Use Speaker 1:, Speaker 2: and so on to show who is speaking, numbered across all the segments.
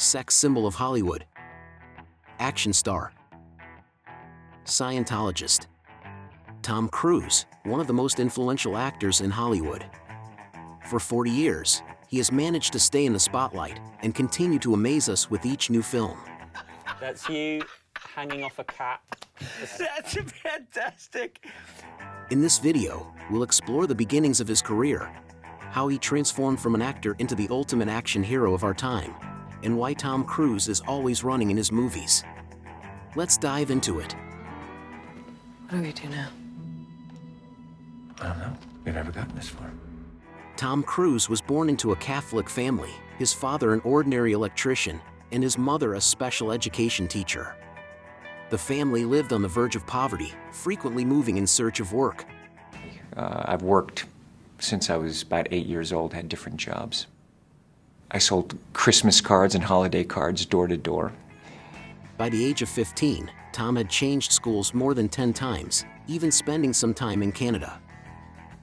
Speaker 1: sex symbol of Hollywood. Action star. Scientologist. Tom Cruise, one of the most influential actors in Hollywood. For 40 years, he has managed to stay in the spotlight and continue to amaze us with each new film.
Speaker 2: That's you hanging off a cat.
Speaker 3: That's fantastic.
Speaker 1: In this video, we'll explore the beginnings of his career, how he transformed from an actor into the ultimate action hero of our time, and why Tom Cruise is always running in his movies. Let's dive into it.
Speaker 4: What do we do now?
Speaker 3: I don't know. We've never gotten this far.
Speaker 1: Tom Cruise was born into a Catholic family, his father an ordinary electrician, and his mother a special education teacher. The family lived on the verge of poverty, frequently moving in search of work.
Speaker 5: I've worked since I was about 8 years old, had different jobs. I sold Christmas cards and holiday cards door to door.
Speaker 1: By the age of 15, Tom had changed schools more than 10 times, even spending some time in Canada.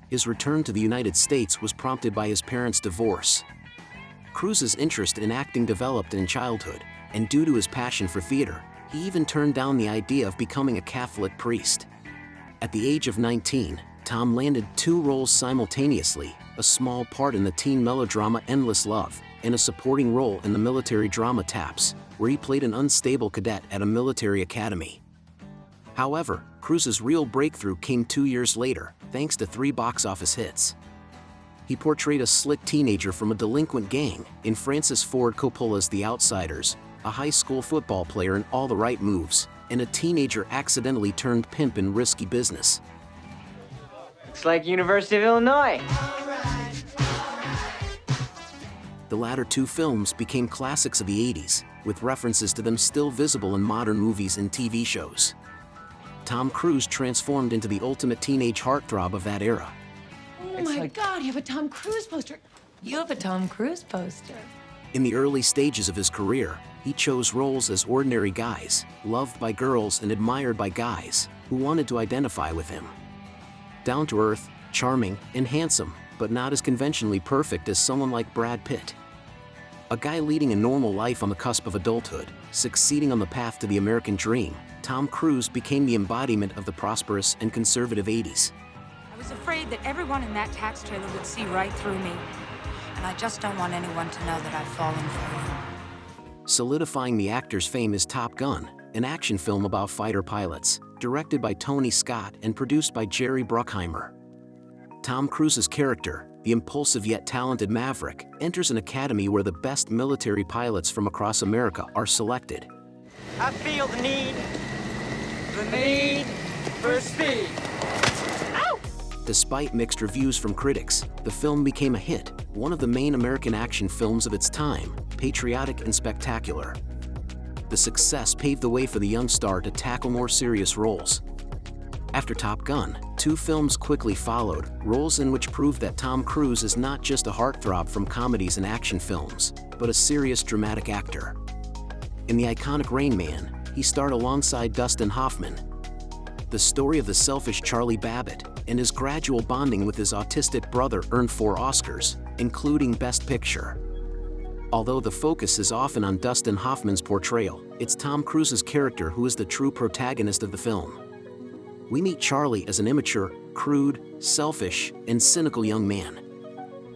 Speaker 1: His return to the United States was prompted by his parents' divorce. Cruise's interest in acting developed in childhood, and due to his passion for theater, he even turned down the idea of becoming a Catholic priest. At the age of 19, Tom landed 2 roles simultaneously, a small part in the teen melodrama Endless Love, and a supporting role in the military drama Taps, where he played an unstable cadet at a military academy. However, Cruise's real breakthrough came 2 years later, thanks to 3 box office hits. He portrayed a slick teenager from a delinquent gang in Francis Ford Coppola's The Outsiders, a high school football player in All the Right Moves, and a teenager accidentally turned pimp in Risky Business.
Speaker 6: Looks like University of Illinois.
Speaker 1: The latter 2 films became classics of the 80s, with references to them still visible in modern movies and TV shows. Tom Cruise transformed into the ultimate teenage heartthrob of that era.
Speaker 4: Oh my God, you have a Tom Cruise poster. You have a Tom Cruise poster.
Speaker 1: In the early stages of his career, he chose roles as ordinary guys, loved by girls and admired by guys who wanted to identify with him. Down to earth, charming, and handsome, but not as conventionally perfect as someone like Brad Pitt. A guy leading a normal life on the cusp of adulthood, succeeding on the path to the American dream, Tom Cruise became the embodiment of the prosperous and conservative 80s.
Speaker 7: I was afraid that everyone in that tax trailer would see right through me. And I just don't want anyone to know that I've fallen for you.
Speaker 1: Solidifying the actor's fame is Top Gun, an action film about fighter pilots, directed by Tony Scott and produced by Jerry Bruckheimer. Tom Cruise's character, the impulsive yet talented Maverick, enters an academy where the best military pilots from across America are selected.
Speaker 6: I feel the need for speed. Ow!
Speaker 1: Despite mixed reviews from critics, the film became a hit, one of the main American action films of its time, patriotic and spectacular. The success paved the way for the young star to tackle more serious roles. After Top Gun, 2 films quickly followed, roles in which proved that Tom Cruise is not just a heartthrob from comedies and action films, but a serious dramatic actor. In the iconic Rain Man, he starred alongside Dustin Hoffman. The story of the selfish Charlie Babbitt and his gradual bonding with his autistic brother earned 4 Oscars, including Best Picture. Although the focus is often on Dustin Hoffman's portrayal, it's Tom Cruise's character who is the true protagonist of the film. We meet Charlie as an immature, crude, selfish, and cynical young man.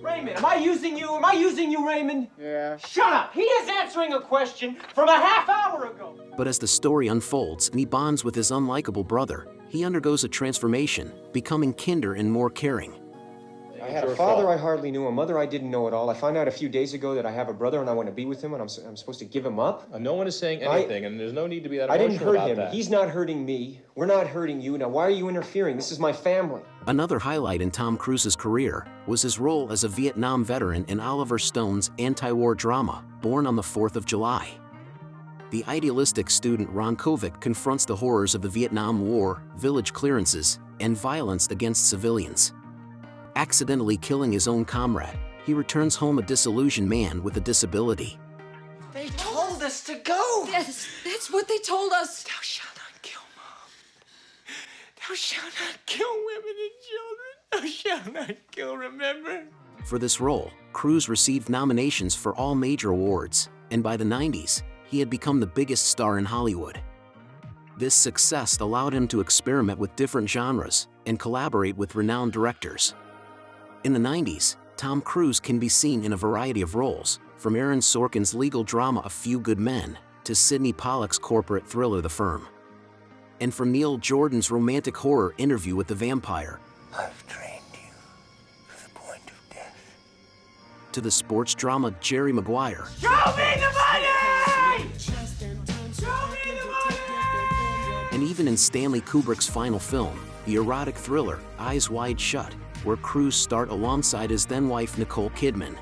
Speaker 8: Raymond, am I using you? Am I using you, Raymond?
Speaker 6: Yeah.
Speaker 8: Shut up! He is answering a question from a half hour ago!
Speaker 1: But as the story unfolds and he bonds with his unlikable brother, he undergoes a transformation, becoming kinder and more caring.
Speaker 9: I had a father I hardly knew, a mother I didn't know at all. I found out a few days ago that I have a brother and I want to be with him and I'm supposed to give him up.
Speaker 10: No one is saying anything, and there's no need to be that
Speaker 9: I
Speaker 10: emotional
Speaker 9: didn't hurt
Speaker 10: about
Speaker 9: him.
Speaker 10: that.
Speaker 9: He's not hurting me. We're not hurting you. Now, why are you interfering? This is my family.
Speaker 1: Another highlight in Tom Cruise's career was his role as a Vietnam veteran in Oliver Stone's anti-war drama, Born on the 4th of July. The idealistic student Ron Kovic confronts the horrors of the Vietnam War, village clearances, and violence against civilians. Accidentally killing his own comrade, he returns home a disillusioned man with a disability.
Speaker 8: They told us to go!
Speaker 4: Yes, that's what they told us.
Speaker 8: Thou shalt not kill, Mom. Thou shalt not kill women and children. Thou shalt not kill, remember?
Speaker 1: For this role, Cruise received nominations for all major awards, and by the 90s, he had become the biggest star in Hollywood. This success allowed him to experiment with different genres and collaborate with renowned directors. In the 90s, Tom Cruise can be seen in a variety of roles, from Aaron Sorkin's legal drama A Few Good Men to Sidney Pollack's corporate thriller The Firm. And from Neil Jordan's romantic horror Interview with the Vampire,
Speaker 3: I've trained you to the point of death.
Speaker 1: to the sports drama Jerry Maguire,
Speaker 8: Show me the money! Show me the money!
Speaker 1: and even in Stanley Kubrick's final film, the erotic thriller Eyes Wide Shut, where Cruise starred alongside his then-wife Nicole Kidman.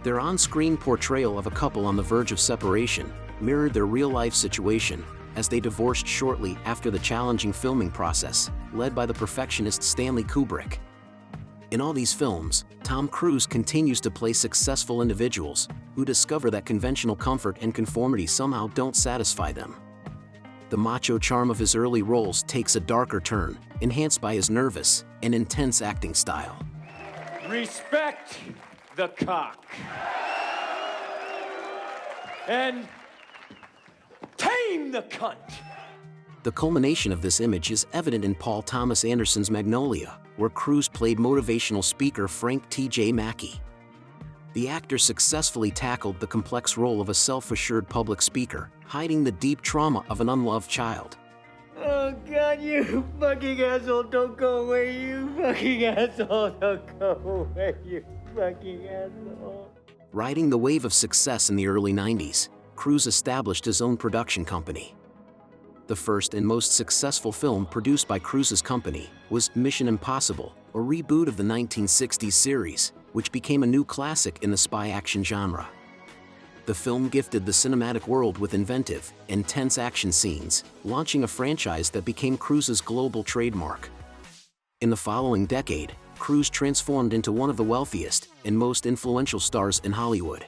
Speaker 1: Their on-screen portrayal of a couple on the verge of separation mirrored their real-life situation, as they divorced shortly after the challenging filming process, led by the perfectionist Stanley Kubrick. In all these films, Tom Cruise continues to play successful individuals who discover that conventional comfort and conformity somehow don't satisfy them. The macho charm of his early roles takes a darker turn, enhanced by his nervous and intense acting style.
Speaker 8: Respect the cock. And tame the cunt.
Speaker 1: The culmination of this image is evident in Paul Thomas Anderson's Magnolia, where Cruise played motivational speaker Frank T.J. Mackey. The actor successfully tackled the complex role of a self-assured public speaker, hiding the deep trauma of an unloved child.
Speaker 6: Oh God, you fucking asshole, don't go away, you fucking asshole, don't go away, you fucking asshole.
Speaker 1: Riding the wave of success in the early 90s, Cruise established his own production company. The first and most successful film produced by Cruise's company was Mission Impossible, a reboot of the 1960s series, which became a new classic in the spy action genre. The film gifted the cinematic world with inventive, intense action scenes, launching a franchise that became Cruise's global trademark. In the following decade, Cruise transformed into one of the wealthiest and most influential stars in Hollywood.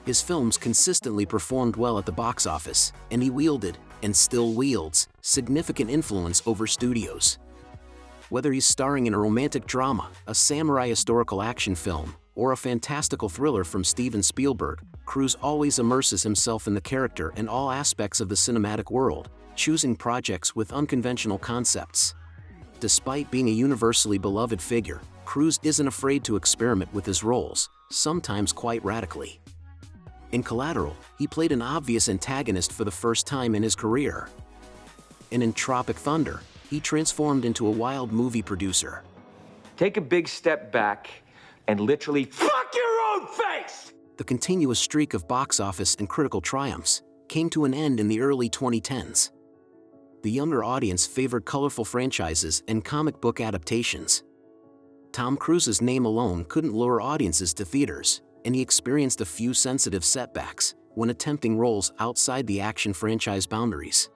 Speaker 1: His films consistently performed well at the box office, and he wielded, and still wields, significant influence over studios. Whether he's starring in a romantic drama, a samurai historical action film, or a fantastical thriller from Steven Spielberg, Cruise always immerses himself in the character and all aspects of the cinematic world, choosing projects with unconventional concepts. Despite being a universally beloved figure, Cruise isn't afraid to experiment with his roles, sometimes quite radically. In Collateral, he played an obvious antagonist for the first time in his career. And in Tropic Thunder, he transformed into a wild movie producer.
Speaker 5: Take a big step back and literally fuck your own face!
Speaker 1: The continuous streak of box office and critical triumphs came to an end in the early 2010s. The younger audience favored colorful franchises and comic book adaptations. Tom Cruise's name alone couldn't lure audiences to theaters, and he experienced a few sensitive setbacks when attempting roles outside the action franchise boundaries.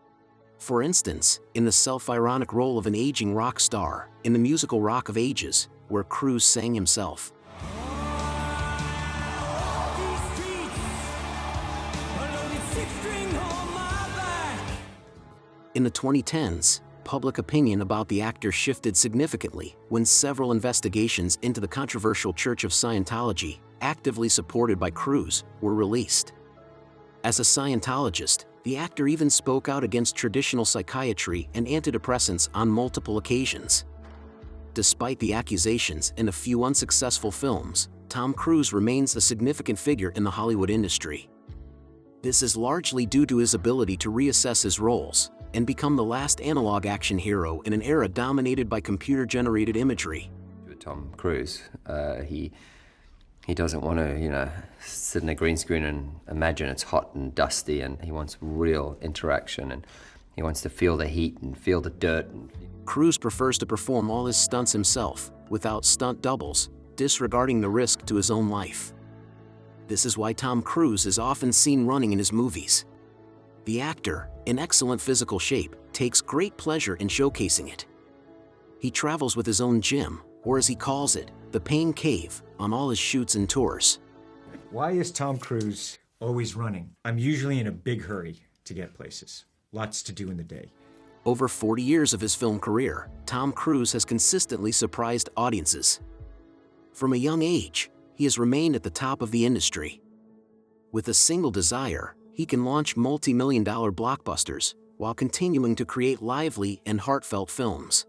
Speaker 1: For instance, in the self-ironic role of an aging rock star in the musical Rock of Ages, where Cruise sang himself. In the 2010s, public opinion about the actor shifted significantly when several investigations into the controversial Church of Scientology, actively supported by Cruise, were released. As a Scientologist, the actor even spoke out against traditional psychiatry and antidepressants on multiple occasions. Despite the accusations and a few unsuccessful films, Tom Cruise remains a significant figure in the Hollywood industry. This is largely due to his ability to reassess his roles and become the last analog action hero in an era dominated by computer-generated imagery.
Speaker 11: Tom Cruise, he doesn't want to, sit in a green screen and imagine it's hot and dusty, and he wants real interaction, and he wants to feel the heat and feel the dirt.
Speaker 1: Cruise prefers to perform all his stunts himself, without stunt doubles, disregarding the risk to his own life. This is why Tom Cruise is often seen running in his movies. The actor, in excellent physical shape, takes great pleasure in showcasing it. He travels with his own gym, or as he calls it, the Pain Cave, on all his shoots and tours.
Speaker 12: Why is Tom Cruise always running? I'm usually in a big hurry to get places. Lots to do in the day.
Speaker 1: Over 40 years of his film career, Tom Cruise has consistently surprised audiences. From a young age, he has remained at the top of the industry. With a single desire, he can launch multi-million-dollar blockbusters while continuing to create lively and heartfelt films.